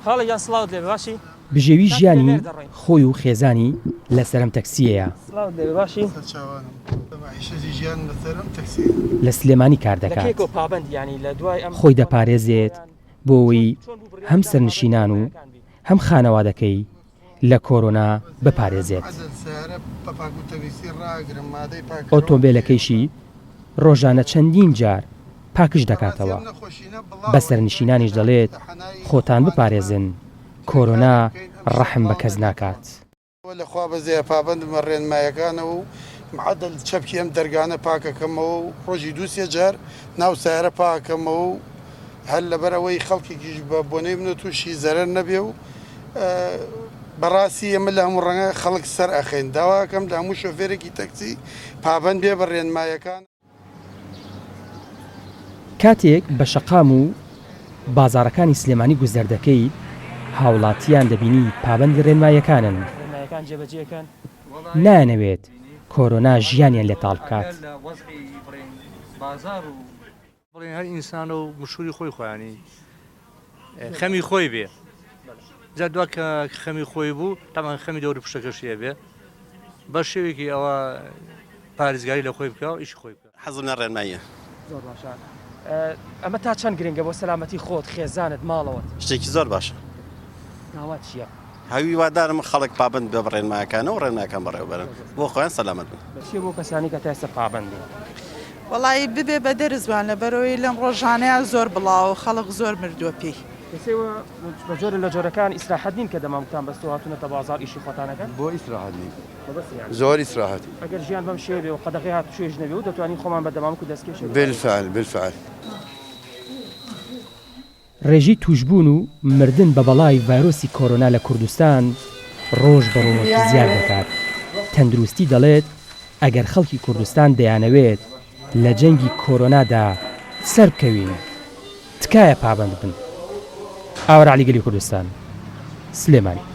خاڵە یان سڵاوت لێ باشی بژێوی ژیانی خۆی و خێزانی لەسەرم تەکسیەیە. سڵاوت لێ باشی لە سلێمانی کار دەکات. خۆی دەپارێزێت بۆەوەی هەم سەرنشینان و هەم خانەوادەکەی لە کۆرۆنا بپارێزێت. ئۆتۆمبیلەکەیشی ڕۆژانە چەندین جار پاکش دەکاتەوە. بە سەرنشینانیش دەڵێت خۆتان بپارێزن، کۆرۆنا ڕەحم بە کەس ناکات. لەخوا بەزێ پابندمە ڕێنمایەکانەوە و معدل چەپکی ئەم دەرگانە پاکەکەمەوە و ڕۆژی دووسێ جار ناو سایرە پاکەمەوە و هەر لەبەرەوەی خەڵکێکیش بە بۆنەی منە تووشی زەرەر نەبێ و بەڕاستی ئەمە لە هەموو ڕەنگە خەڵک سەر ئەخێن داواکەم لە هەموو شۆفێرێکی تەکسی پابند بێ بە ڕێنمایەکان. کاتێک بە شەقام و بازاڕەکانی سلێمانی گوزەر دەکەی هاوڵاتیان دەبینی پابند ڕێنمایەکانن. نانەوێت کۆرۆنا ژیانیان لێتاڵ بکات. هەر ئینسان و مشهوری خۆی خۆیانی خەمی خۆی بێ جا دوا کە خەمی خۆی بوو تامان خەمی دەوری پشتەکەشیە بێ بە شێوێکی ئەوە پارێزگاری لە خۆی بکە و ئیشی خۆی بکە. حەزم لە ڕێنماییە. زۆر باشە. ئەمە تا چەند گرنگە بۆ سەلامەتی خۆت خێزانت ماڵەوەت؟ شتێکی زۆر باشە. ناوات چییە؟ هەوی وادارم خەڵک پابند بێ بە ڕێنمایەکانە و ڕێنمایەکان بەڕێوەبەرن بۆ خۆیان سەلامەت بن. بەچی بۆ کەسانی کە تا ئێستا پابند بوون؟ وەڵی ببێ بە دەرزوان لەبەرەوەی لەم ڕۆژانەیە زۆر بڵاو خەڵک زۆر مردووە پێی. کەسێوە بە جۆرە لە جۆرەکان ئیسراحەت نین کە دەمامتان بەستۆ هاتوونەتە بازار ئیشی خۆتانەکەن؟ بۆ ئیسراحەت نین. زۆر ئیسراحەت. ئەگەر ژیان بەم شێوێ و قەدەغی هات توێژ نەبێ و دەتوانین خۆمان بە دەمامک و دەستکێش. بالفعل. ڕێژی توشبوون و مردن بە بەڵای ڤایرۆسی کۆرۆنا لە کوردستان ڕۆژ بە ڕۆژ زیاد دەکات. تەندروستی دەڵێت ئەگەر خەڵکی کوردستان دەیانەوێت لە جەنگی کۆرۆنادا سەر بکەوین تکایە پابند بن. ئاوەر عەلیگەلی کوردستان، سلێمانی.